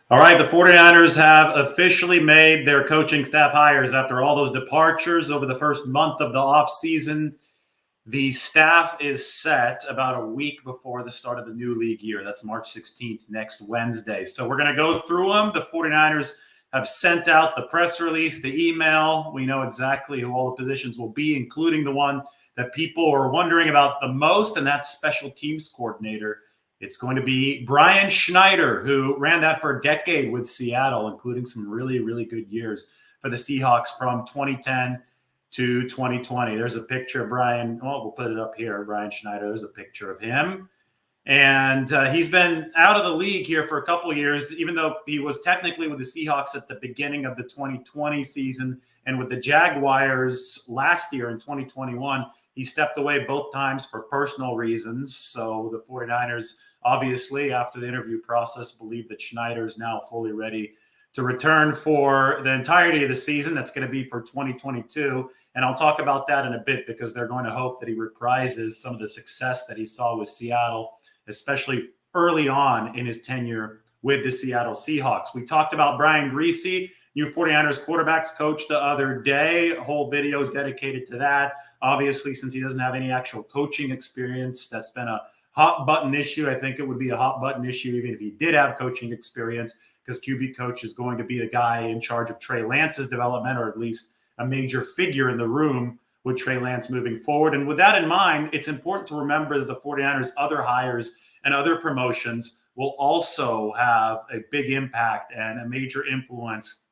All right, the 49ers have officially made their coaching staff hires after all those departures over the first month of the offseason. The staff is set about a week before the start of the new league year. That's March 16th, next Wednesday. So we're going to go through them. The 49ers have sent out the press release, the email. We know exactly who all the positions will be, including the one that people are wondering about the most, and that's special teams coordinator. It's going to be Brian Schneider, who ran that for a decade with Seattle, including some really, really good years for the Seahawks from 2010 to 2020. There's a picture of Brian. Oh, we'll put it up here. Brian Schneider. There's a picture of him. And he's been out of the league here for a couple of years, even though he was technically with the Seahawks at the beginning of the 2020 season and with the Jaguars last year in 2021. He stepped away both times for personal reasons. So the 49ers, obviously, after the interview process, believe that Schneider is now fully ready to return for the entirety of the season. That's going to be for 2022. And I'll talk about that in a bit because they're going to hope that he reprises some of the success that he saw with Seattle, especially early on in his tenure with the Seattle Seahawks. We talked about Brian Griese, new 49ers quarterbacks coach, the other day. A whole video dedicated to that. Obviously, since he doesn't have any actual coaching experience, that's been a hot button issue. I think it would be a hot button issue even if he did have coaching experience, because QB coach is going to be the guy in charge of Trey Lance's development, or at least a major figure in the room with Trey Lance moving forward. And with that in mind, it's important to remember that the 49ers' other hires and other promotions will also have a big impact and a major influence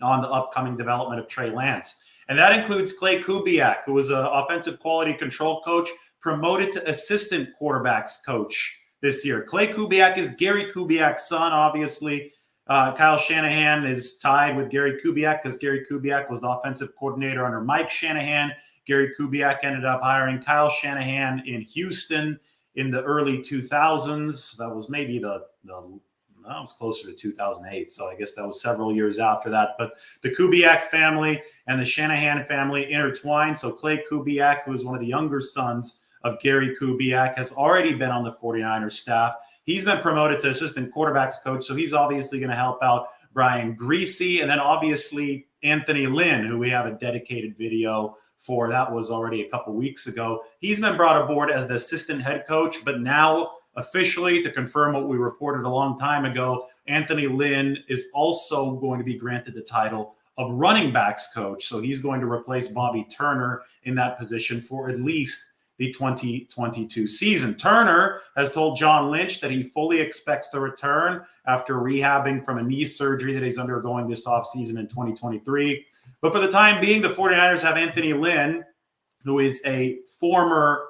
on the upcoming development of Trey Lance. And that includes Clay Kubiak, who was an offensive quality control coach, promoted to assistant quarterbacks coach this year. Clay Kubiak is Gary Kubiak's son, obviously. Kyle Shanahan is tied with Gary Kubiak because Gary Kubiak was the offensive coordinator under Mike Shanahan. Gary Kubiak ended up hiring Kyle Shanahan in Houston in the early 2000s. That was maybe that was closer to 2008. So I guess that was several years after that. But the Kubiak family and the Shanahan family intertwined. So Clay Kubiak, who is one of the younger sons of Gary Kubiak, has already been on the 49ers staff. He's been promoted to assistant quarterbacks coach, so he's obviously going to help out Brian Griese. And then obviously Anthony Lynn, who we have a dedicated video for. That was already a couple weeks ago. He's been brought aboard as the assistant head coach, but now officially, to confirm what we reported a long time ago, Anthony Lynn is also going to be granted the title of running backs coach. So he's going to replace Bobby Turner in that position for at least the 2022 season. Turner has told John Lynch that he fully expects to return after rehabbing from a knee surgery that he's undergoing this offseason in 2023. But for the time being, the 49ers have Anthony Lynn, who is a former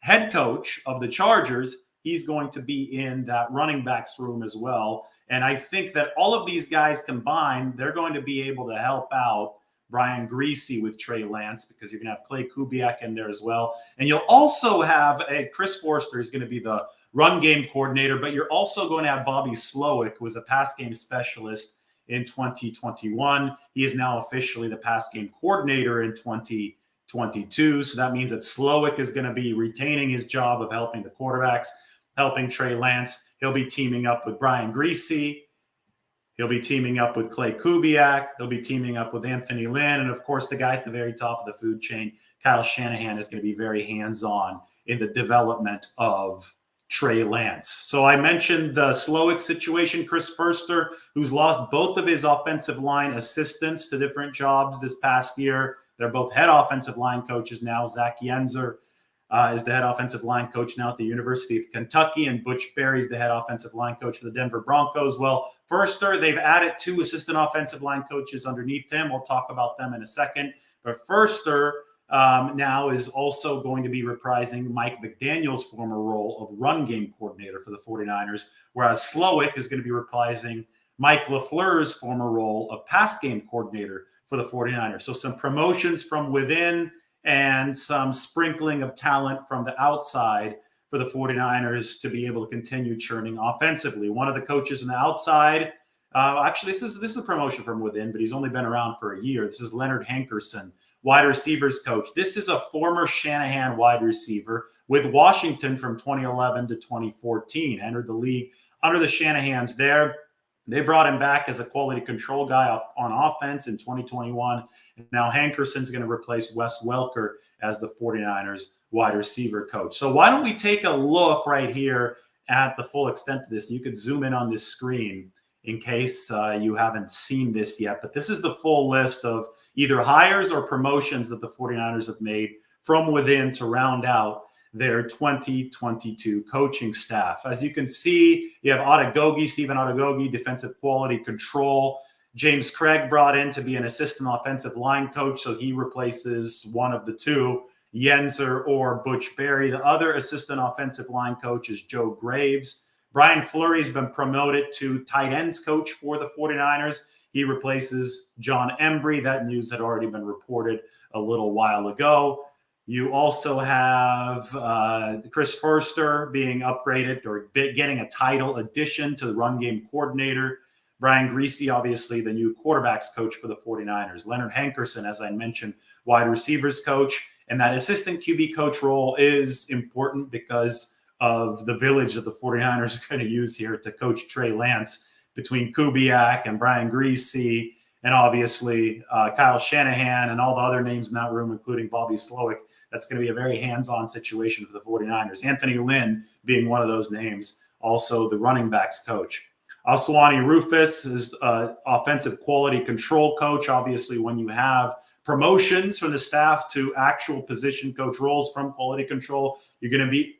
head coach of the Chargers. He's going to be in that running backs room as well. And I think that all of these guys combined, they're going to be able to help out Brian Griese with Trey Lance, because you're going to have Clay Kubiak in there as well. And you'll also have Chris Forster is going to be the run game coordinator, but you're also going to have Bobby Slowick, who was a pass game specialist in 2021. He is now officially the pass game coordinator in 2022. So that means that Slowick is going to be retaining his job of helping the quarterbacks, helping Trey Lance. He'll be teaming up with Brian Griese. He'll be teaming up with Clay Kubiak. He'll be teaming up with Anthony Lynn. And, of course, the guy at the very top of the food chain, Kyle Shanahan, is going to be very hands-on in the development of Trey Lance. So I mentioned the Slowick situation. Chris Forster, who's lost both of his offensive line assistants to different jobs this past year. They're both head offensive line coaches now. Zach Yenzer is the head offensive line coach now at the University of Kentucky, and Butch Berry's the head offensive line coach for the Denver Broncos. Well, Forster, they've added 2 assistant offensive line coaches underneath him. We'll talk about them in a second. But Forster now is also going to be reprising Mike McDaniel's former role of run game coordinator for the 49ers, whereas Slowick is going to be reprising Mike LaFleur's former role of pass game coordinator for the 49ers. So some promotions from within and some sprinkling of talent from the outside for the 49ers to be able to continue churning offensively. One of the coaches on the outside, actually, this is a promotion from within, but he's only been around for a year. This is Leonard Hankerson, wide receivers coach. This is a former Shanahan wide receiver with Washington from 2011 to 2014. Entered the league under the Shanahans there. They brought him back as a quality control guy on offense in 2021. And now Hankerson's going to replace Wes Welker as the 49ers wide receiver coach. So why don't we take a look right here at the full extent of this? You could zoom in on this screen in case you haven't seen this yet. But this is the full list of either hires or promotions that the 49ers have made from within to round out their 2022 coaching staff. As you can see, you have Stephen Otagogi, defensive quality control. James Craig brought in to be an assistant offensive line coach, so he replaces one of the two, Yenser or Butch Berry. The other assistant offensive line coach is Joe Graves. Brian Fleury's been promoted to tight ends coach for the 49ers. He replaces John Embry. That news had already been reported a little while ago. You also have Chris Foerster being upgraded or getting a title addition to the run game coordinator. Brian Griese, obviously, the new quarterbacks coach for the 49ers. Leonard Hankerson, as I mentioned, wide receivers coach. And that assistant QB coach role is important because of the village that the 49ers are going to use here to coach Trey Lance between Kubiak and Brian Griese and obviously Kyle Shanahan and all the other names in that room, including Bobby Slowick. That's going to be a very hands-on situation for the 49ers. Anthony Lynn being one of those names, also the running backs coach. Aswani Rufus is offensive quality control coach. Obviously, when you have promotions from the staff to actual position coach roles from quality control, you're going to be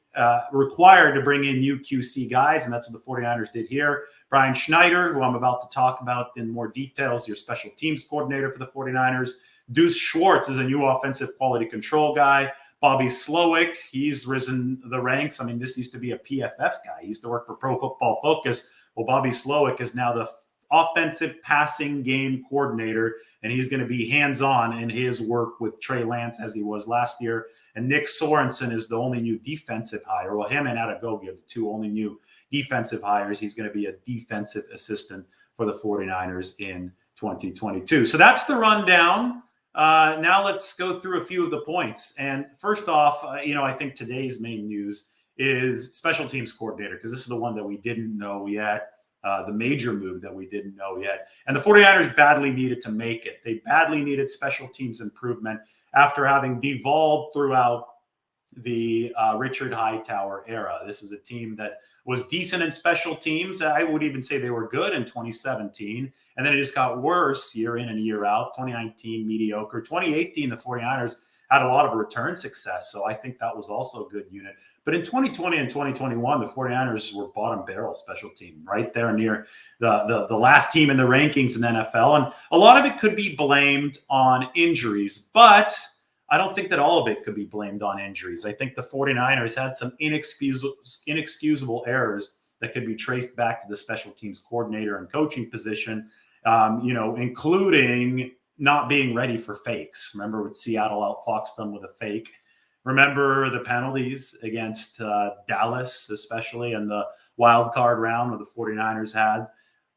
required to bring in new QC guys, and that's what the 49ers did here. Brian Schneider, who I'm about to talk about in more details, your special teams coordinator for the 49ers. Deuce Schwartz is a new offensive quality control guy. Bobby Slowick, he's risen the ranks. I mean, this used to be a PFF guy. He used to work for Pro Football Focus. Well, Bobby Slowick is now the offensive passing game coordinator, and he's going to be hands-on in his work with Trey Lance as he was last year. And Nick Sorensen is the only new defensive hire. Well, him and Otagogi are the two only new defensive hires. He's going to be a defensive assistant for the 49ers in 2022. So that's the rundown. Now let's go through a few of the points. And first off, I think today's main news is special teams coordinator, because this is the one that we didn't know yet, the major move that we didn't know yet. And the 49ers badly needed to make it. They badly needed special teams improvement after having devolved throughout the Richard Hightower era. This is a team that was decent in special teams. I would even say they were good in 2017. And then it just got worse year in and year out. 2019, mediocre. 2018, the 49ers had a lot of return success. So I think that was also a good unit. But in 2020 and 2021, the 49ers were bottom barrel special team, right there near the last team in the rankings in the NFL. And a lot of it could be blamed on injuries, but I don't think that all of it could be blamed on injuries. I think the 49ers had some inexcusable errors that could be traced back to the special teams coordinator and coaching position, including not being ready for fakes. Remember with Seattle outfoxed them with a fake. Remember the penalties against Dallas, especially in the wild card round where the 49ers had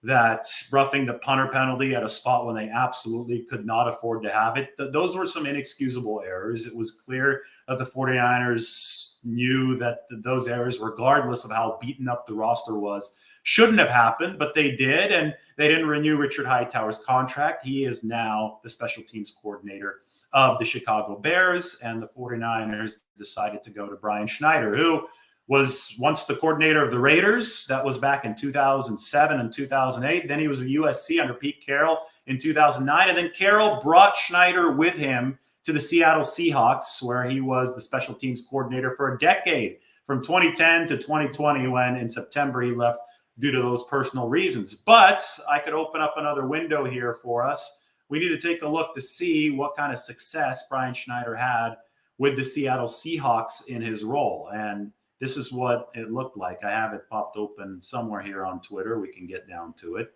that roughing the punter penalty at a spot when they absolutely could not afford to have it. Those were some inexcusable errors. It was clear that the 49ers knew that those errors, regardless of how beaten up the roster was, shouldn't have happened, but they did, and they didn't renew Richard Hightower's contract. He is now the special teams coordinator of the Chicago Bears, and the 49ers decided to go to Brian Schneider, who was once the coordinator of the Raiders. That was back in 2007 and 2008. Then he was at USC under Pete Carroll in 2009. And then Carroll brought Schneider with him to the Seattle Seahawks, where he was the special teams coordinator for a decade, from 2010 to 2020, when in September he left due to those personal reasons. But I could open up another window here for us. We need to take a look to see what kind of success Brian Schneider had with the Seattle Seahawks in his role. And this is what it looked like. I have it popped open somewhere here on Twitter. We can get down to it.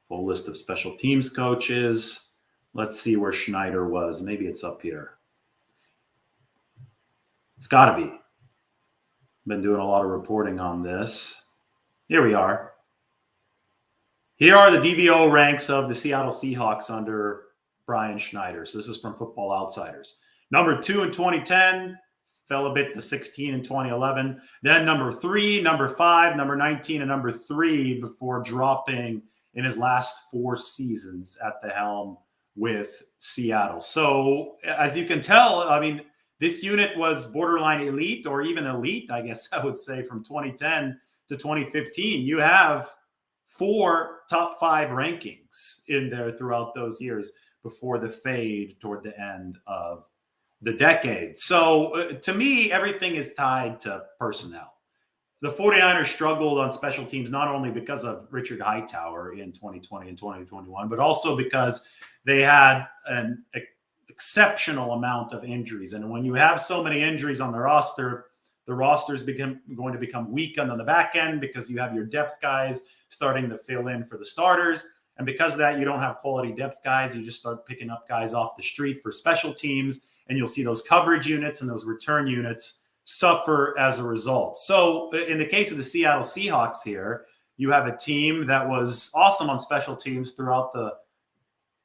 Full list of special teams coaches. Let's see where Schneider was. Maybe it's up here. It's got to be. Been doing a lot of reporting on this. Here we are. Here are the DVO ranks of the Seattle Seahawks under Brian Schneider. So this is from Football Outsiders. Number 2 in 2010. fell a bit to 16 in 2011. Then number 3, number 5, number 19, and number 3 before dropping in his last 4 seasons at the helm with Seattle. So as you can tell, I mean, this unit was borderline elite or even elite, I guess I would say, from 2010 to 2015. You have 4 top 5 rankings in there throughout those years before the fade toward the end of the decade. So to me, everything is tied to personnel. The 49ers struggled on special teams, not only because of Richard Hightower in 2020 and 2021, but also because they had an exceptional amount of injuries. And when you have so many injuries on the roster is going to become weak on the back end because you have your depth guys starting to fill in for the starters. And because of that, you don't have quality depth guys. You just start picking up guys off the street for special teams, and you'll see those coverage units and those return units suffer as a result. So in the case of the Seattle Seahawks here, you have a team that was awesome on special teams throughout the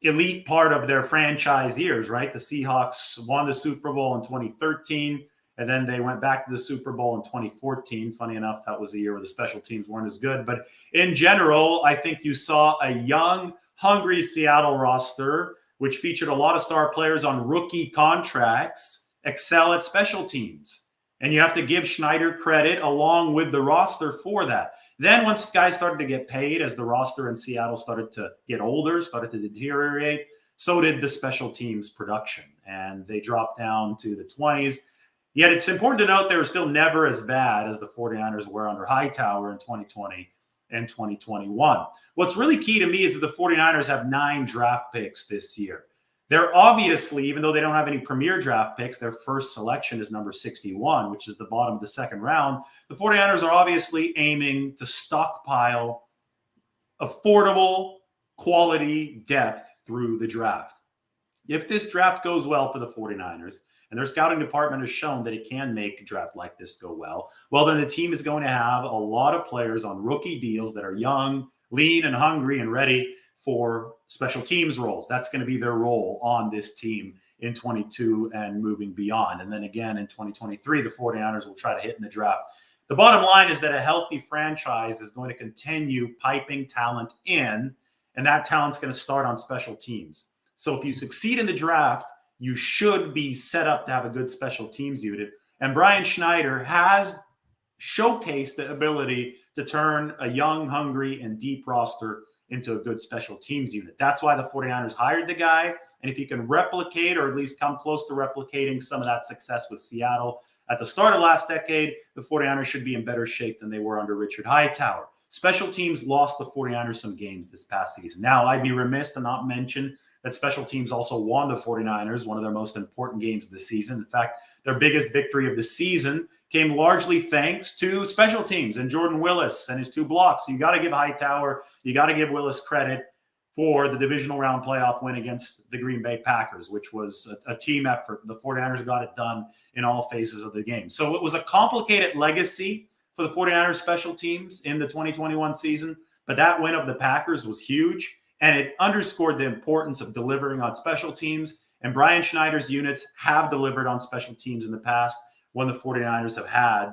elite part of their franchise years, right? The Seahawks won the Super Bowl in 2013, and then they went back to the Super Bowl in 2014. Funny enough, that was the year where the special teams weren't as good. But in general, I think you saw a young, hungry Seattle roster, which featured a lot of star players on rookie contracts, excel at special teams. And you have to give Schneider credit along with the roster for that. Then once guys started to get paid, as the roster in Seattle started to get older, started to deteriorate, so did the special teams production. And they dropped down to the 20s. Yet it's important to note they were still never as bad as the 49ers were under Hightower in 2020 and 2021. What's really key to me is that the 49ers have 9 draft picks this year. They're obviously, even though they don't have any premier draft picks, their first selection is number 61, which is the bottom of the second round. The 49ers are obviously aiming to stockpile affordable, quality depth through the draft. If this draft goes well for the 49ers, and their scouting department has shown that it can make a draft like this go well, then the team is going to have a lot of players on rookie deals that are young, lean, and hungry and ready for special teams roles. That's going to be their role on this team in 22 and moving beyond. And then again in 2023, the 49ers will try to hit in the draft. The bottom line is that a healthy franchise is going to continue piping talent in, and that talent's going to start on special teams. So if you succeed in the draft, you should be set up to have a good special teams unit. And Brian Schneider has showcased the ability to turn a young, hungry, and deep roster into a good special teams unit. That's why the 49ers hired the guy. And if he can replicate, or at least come close to replicating, some of that success with Seattle at the start of last decade, the 49ers should be in better shape than they were under Richard Hightower. Special teams lost the 49ers some games this past season. Now, I'd be remiss to not mention that special teams also won the 49ers, one of their most important games of the season. In fact, their biggest victory of the season came largely thanks to special teams and Jordan Willis and his 2 blocks. So you got to give Hightower, you got to give Willis credit for the divisional round playoff win against the Green Bay Packers, which was a team effort. The 49ers got it done in all phases of the game. So it was a complicated legacy for the 49ers special teams in the 2021 season, but that win of the Packers was huge, and it underscored the importance of delivering on special teams. And Brian Schneider's units have delivered on special teams in the past when the 49ers have had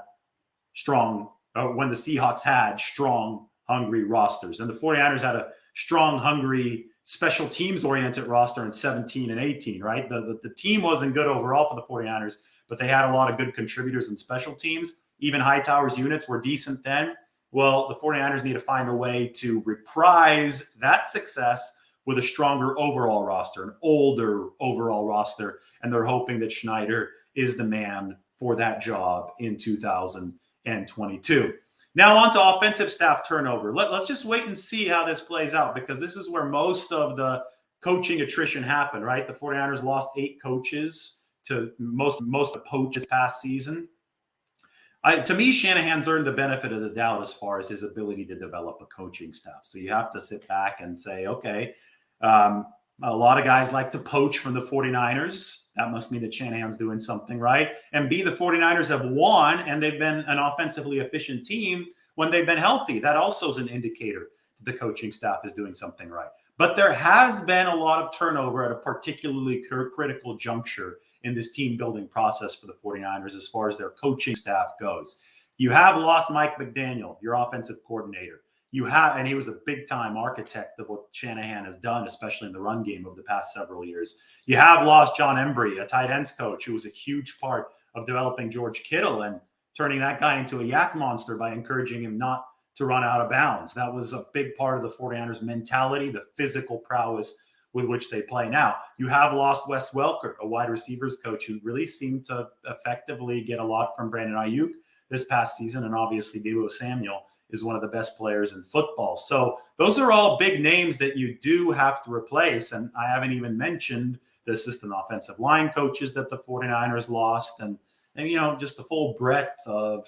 when the Seahawks had strong, hungry rosters. And the 49ers had a strong, hungry, special teams-oriented roster in 17 and 18, right? The team wasn't good overall for the 49ers, but they had a lot of good contributors in special teams. Even Hightower's units were decent then. Well, the 49ers need to find a way to reprise that success with a stronger overall roster, an older overall roster, and they're hoping that Schneider is the man for that job in 2022. Now on to offensive staff turnover. Let's just wait and see how this plays out, because this is where most of the coaching attrition happened, right? The 49ers lost 8 coaches to most poaches past season. To me, Shanahan's earned the benefit of the doubt as far as his ability to develop a coaching staff. So you have to sit back and say, okay, a lot of guys like to poach from the 49ers. That must mean that Shanahan's doing something right. And B, the 49ers have won, and they've been an offensively efficient team when they've been healthy. That also is an indicator that the coaching staff is doing something right. But there has been a lot of turnover at a particularly critical juncture in this team building process for the 49ers as far as their coaching staff goes. You have lost Mike McDaniel, your offensive coordinator. And he was a big time architect of what Shanahan has done, especially in the run game over the past several years. You have lost John Embry, a tight ends coach, who was a huge part of developing George Kittle and turning that guy into a yak monster by encouraging him not to run out of bounds. That was a big part of the 49ers mentality, the physical prowess with which they play. Now, you have lost Wes Welker, a wide receivers coach who really seemed to effectively get a lot from Brandon Ayuk this past season. And obviously, Deebo Samuel is one of the best players in football. So those are all big names that you do have to replace. And I haven't even mentioned the assistant offensive line coaches that the 49ers lost and just the full breadth of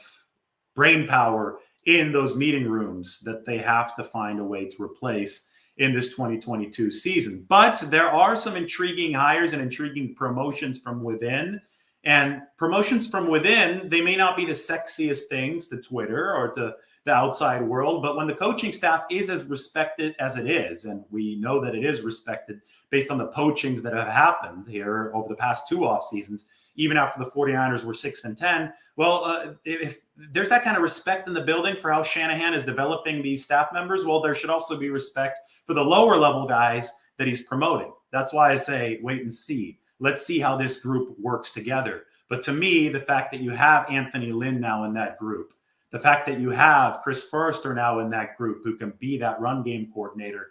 brain power in those meeting rooms that they have to find a way to replace in this 2022 season. But there are some intriguing hires and intriguing promotions from within. And promotions from within, they may not be the sexiest things to Twitter or to the outside world, but when the coaching staff is as respected as it is, and we know that it is respected based on the poachings that have happened here over the past 2 off seasons, even after the 49ers were 6-10. Well, if there's that kind of respect in the building for how Shanahan is developing these staff members, well, there should also be respect for the lower level guys that he's promoting. That's why I say wait and see. Let's see how this group works together. But to me, the fact that you have Anthony Lynn now in that group, the fact that you have Chris Forrester now in that group who can be that run game coordinator,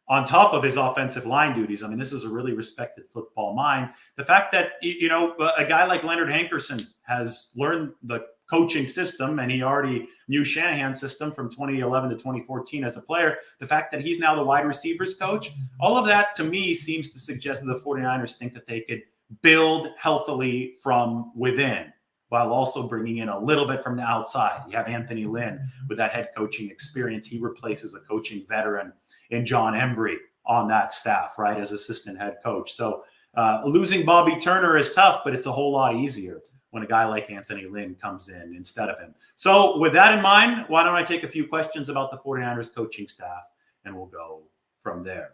on top of his offensive line duties. I mean, this is a really respected football mind. The fact that, a guy like Leonard Hankerson has learned the coaching system and he already knew Shanahan's system from 2011 to 2014 as a player. The fact that he's now the wide receivers coach, all of that to me seems to suggest that the 49ers think that they could build healthily from within while also bringing in a little bit from the outside. You have Anthony Lynn with that head coaching experience. He replaces a coaching veteran in John Embry on that staff, right, as assistant head coach. So losing Bobby Turner is tough, but it's a whole lot easier when a guy like Anthony Lynn comes in instead of him. So with that in mind, why don't I take a few questions about the 49ers coaching staff, and we'll go from there.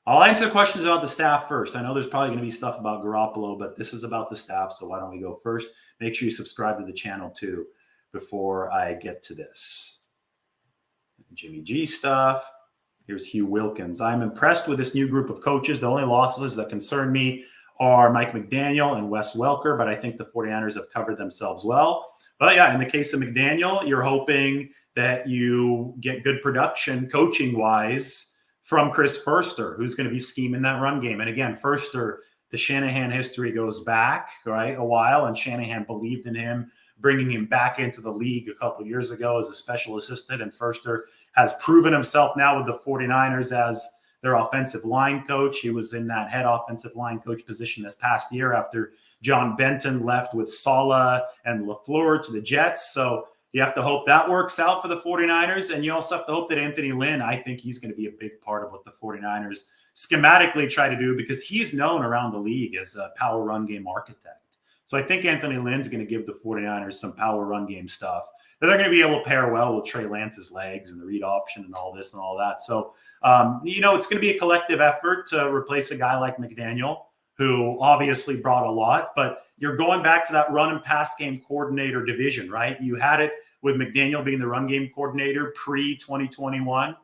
I'll answer questions about the staff first. I know there's probably going to be stuff about Garoppolo, but this is about the staff, so why don't we go first? Make sure you subscribe to the channel, too, before I get to this. Jimmy G stuff. Here's Hugh Wilkins. I'm impressed with this new group of coaches. The only losses that concern me are Mike McDaniel and Wes Welker, but I think the 49ers have covered themselves well. But yeah, in the case of McDaniel, you're hoping that you get good production coaching-wise from Chris Forrester, who's going to be scheming that run game. And again, Forrester, the Shanahan history goes back, right, a while, and Shanahan believed in him, bringing him back into the league a couple of years ago as a special assistant. And Forrester has proven himself now with the 49ers as their offensive line coach. He was in that head offensive line coach position this past year after John Benton left with Saleh and LaFleur to the Jets. So you have to hope that works out for the 49ers. And you also have to hope that Anthony Lynn, I think he's going to be a big part of what the 49ers schematically try to do, because he's known around the league as a power run game architect. So I think Anthony Lynn's going to give the 49ers some power run game stuff that they're going to be able to pair well with Trey Lance's legs and the read option and all this and all that. So, it's going to be a collective effort to replace a guy like McDaniel, who obviously brought a lot, but you're going back to that run and pass game coordinator division, right? You had it with McDaniel being the run game coordinator pre-2021.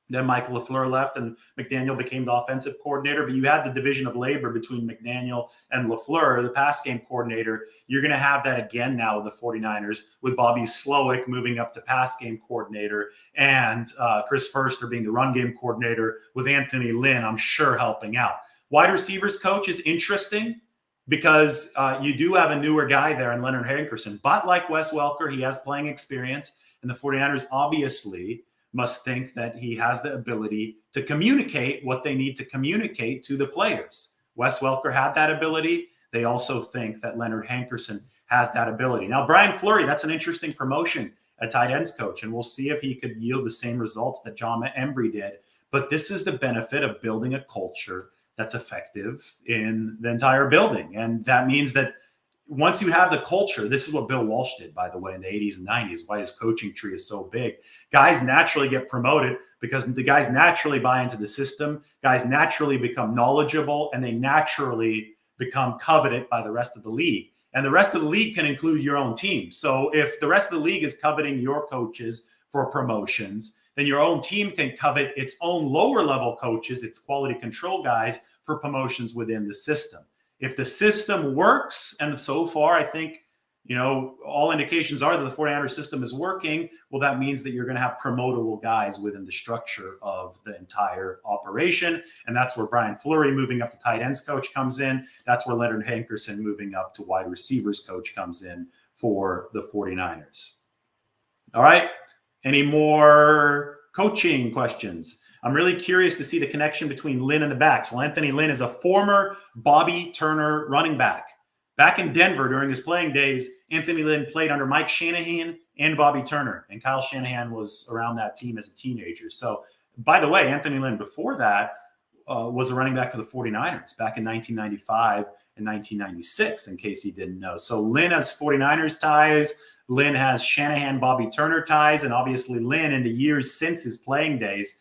Then Michael LaFleur left and McDaniel became the offensive coordinator. But you had the division of labor between McDaniel and LaFleur, the pass game coordinator. You're going to have that again now with the 49ers, with Bobby Slowick moving up to pass game coordinator and Chris Forrester being the run game coordinator, with Anthony Lynn, I'm sure, helping out. Wide receivers coach is interesting because you do have a newer guy there in Leonard Hankerson. But like Wes Welker, he has playing experience. And the 49ers obviously must think that he has the ability to communicate what they need to communicate to the players. Wes Welker had that ability. They also think that Leonard Hankerson has that ability. Now, Brian Fleury, that's an interesting promotion, a tight ends coach, and we'll see if he could yield the same results that John Embry did. But this is the benefit of building a culture that's effective in the entire building. And that means that once you have the culture, this is what Bill Walsh did, by the way, in the 80s and 90s, why his coaching tree is so big. Guys naturally get promoted because the guys naturally buy into the system. Guys naturally become knowledgeable, and they naturally become coveted by the rest of the league. And the rest of the league can include your own team. So if the rest of the league is coveting your coaches for promotions, then your own team can covet its own lower level coaches, its quality control guys, for promotions within the system. If the system works, and so far I think, all indications are that the 49ers system is working, well, that means that you're going to have promotable guys within the structure of the entire operation. And that's where Brian Fleury moving up to tight ends coach comes in. That's where Leonard Hankerson moving up to wide receivers coach comes in for the 49ers. All right. Any more coaching questions? I'm really curious to see the connection between Lynn and the backs. Well, Anthony Lynn is a former Bobby Turner running back. Back in Denver during his playing days, Anthony Lynn played under Mike Shanahan and Bobby Turner, and Kyle Shanahan was around that team as a teenager. So, by the way, Anthony Lynn before that was a running back for the 49ers back in 1995 and 1996, in case he didn't know. So Lynn has 49ers ties. Lynn has Shanahan, Bobby Turner ties, and obviously Lynn, in the years since his playing days,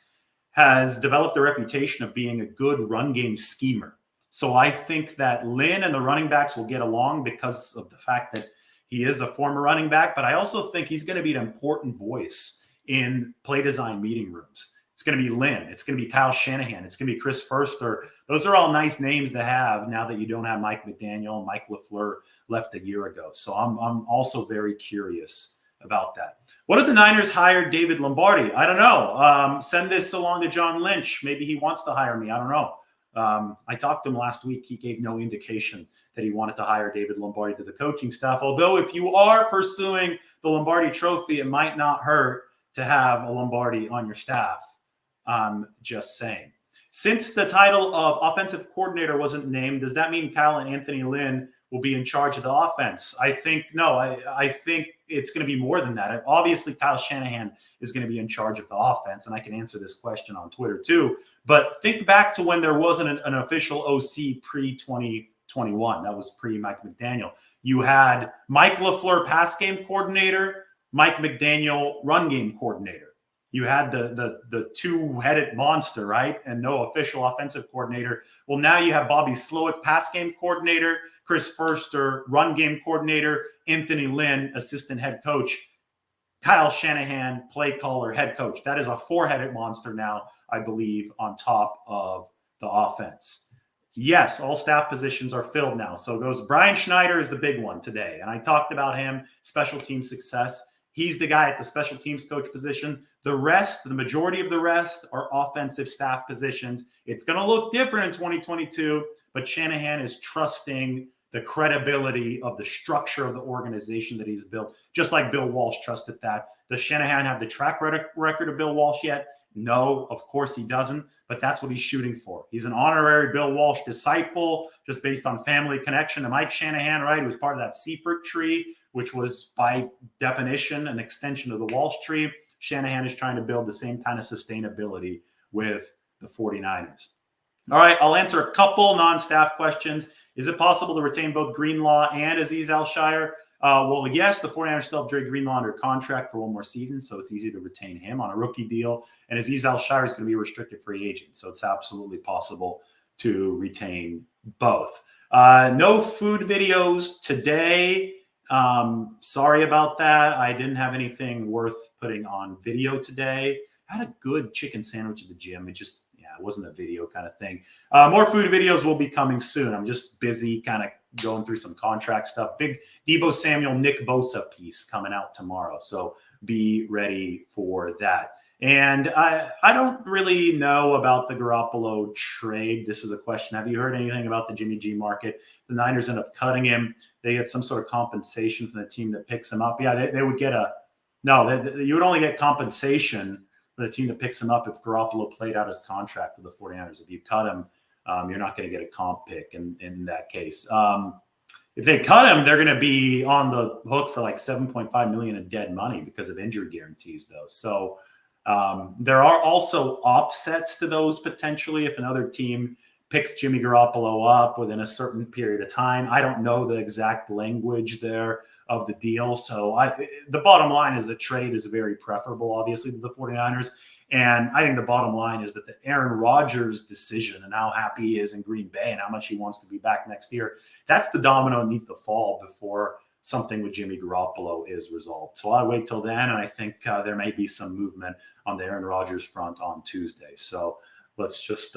has developed a reputation of being a good run game schemer. So I think that Lynn and the running backs will get along because of the fact that he is a former running back, but I also think he's going to be an important voice in play design meeting rooms. It's going to be Lynn. It's going to be Kyle Shanahan. It's going to be Chris Furster. Those are all nice names to have now that you don't have Mike McDaniel and Mike LaFleur left a year ago. So I'm also very curious about that. What if the Niners hired David Lombardi? I don't know. Send this along to John Lynch. Maybe he wants to hire me. I don't know. I talked to him last week. He gave no indication that he wanted to hire David Lombardi to the coaching staff. Although if you are pursuing the Lombardi trophy, it might not hurt to have a Lombardi on your staff. I'm just saying. Since the title of offensive coordinator wasn't named, does that mean Kyle and Anthony Lynn will be in charge of the offense? I think no. I think it's going to be more than that. Obviously, Kyle Shanahan is going to be in charge of the offense, and I can answer this question on Twitter too. But think back to when there wasn't an official OC pre-2021. That was pre-Mike McDaniel. You had Mike LaFleur pass game coordinator, Mike McDaniel run game coordinator. You had the two-headed monster, right? And no official offensive coordinator. Well, now you have Bobby Slowick, pass game coordinator, Chris Furster, run game coordinator, Anthony Lynn, assistant head coach, Kyle Shanahan, play caller, head coach. That is a four-headed monster now, I believe, on top of the offense. Yes, all staff positions are filled now. So goes Brian Schneider is the big one today. And I talked about him, special team success. He's the guy at the special teams coach position. The rest, the majority of the rest, are offensive staff positions. It's going to look different in 2022, but Shanahan is trusting the credibility of the structure of the organization that he's built, just like Bill Walsh trusted that. Does Shanahan have the track record of Bill Walsh yet? No, of course he doesn't, but that's what he's shooting for. He's an honorary Bill Walsh disciple, just based on family connection to Mike Shanahan, right? He was part of that Seifert tree, which was by definition an extension of the Walsh tree. Shanahan is trying to build the same kind of sustainability with the 49ers. All right, I'll answer a couple non-staff questions. Is it possible to retain both Greenlaw and Azeez Al-Shaair? Well, yes, the 49ers still have Dre Greenlaw under contract for one more season, so it's easy to retain him on a rookie deal. And Azeez Al-Shaair is going to be a restricted free agent, so it's absolutely possible to retain both. No food videos today. Sorry about that. I didn't have anything worth putting on video today. I had a good chicken sandwich at the gym. It wasn't a video kind of thing. More food videos will be coming soon. I'm just busy kind of going through some contract stuff. Big Deebo Samuel, Nick Bosa piece coming out tomorrow. So be ready for that. And I don't really know about the Garoppolo trade. This is a question. Have you heard anything about the Jimmy G market? The Niners end up cutting him. They get some sort of compensation from the team that picks him up. Yeah, they would get you would only get compensation for the team that picks him up if Garoppolo played out his contract with the 49ers. If you cut him, you're not going to get a comp pick in that case. If they cut him, they're going to be on the hook for like $7.5 million in dead money because of injury guarantees, though. So there are also offsets to those potentially. If another team picks Jimmy Garoppolo up within a certain period of time. I don't know the exact language there of the deal. So the bottom line is that trade is very preferable, obviously, to the 49ers. And I think the bottom line is that the Aaron Rodgers decision and how happy he is in Green Bay and how much he wants to be back next year, that's the domino that needs to fall before something with Jimmy Garoppolo is resolved. So I'll wait till then, and I think there may be some movement on the Aaron Rodgers front on Tuesday. So let's just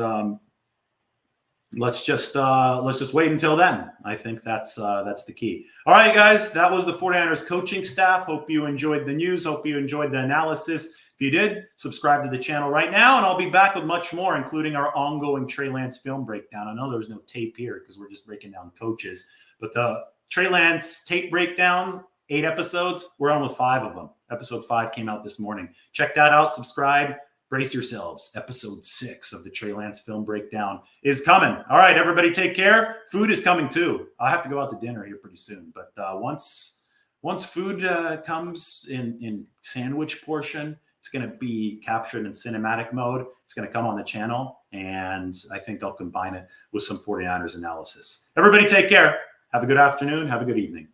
wait until then. I think that's the key. All right, guys, that was the 49ers coaching staff. Hope you enjoyed the news. Hope you enjoyed the analysis. If you did, subscribe to the channel right now, and I'll be back with much more, including our ongoing Trey Lance film breakdown. I know there's no tape here because we're just breaking down coaches, but the Trey Lance tape breakdown, 8 episodes, we're on with 5 of them. Episode 5 came out this morning. Check that out. Subscribe. Brace yourselves. Episode 6 of the Trey Lance film breakdown is coming. All right, everybody, take care. Food is coming too. I'll have to go out to dinner here pretty soon. But once food comes in sandwich portion, it's going to be captured in cinematic mode. It's going to come on the channel, and I think I'll combine it with some 49ers analysis. Everybody take care. Have a good afternoon. Have a good evening.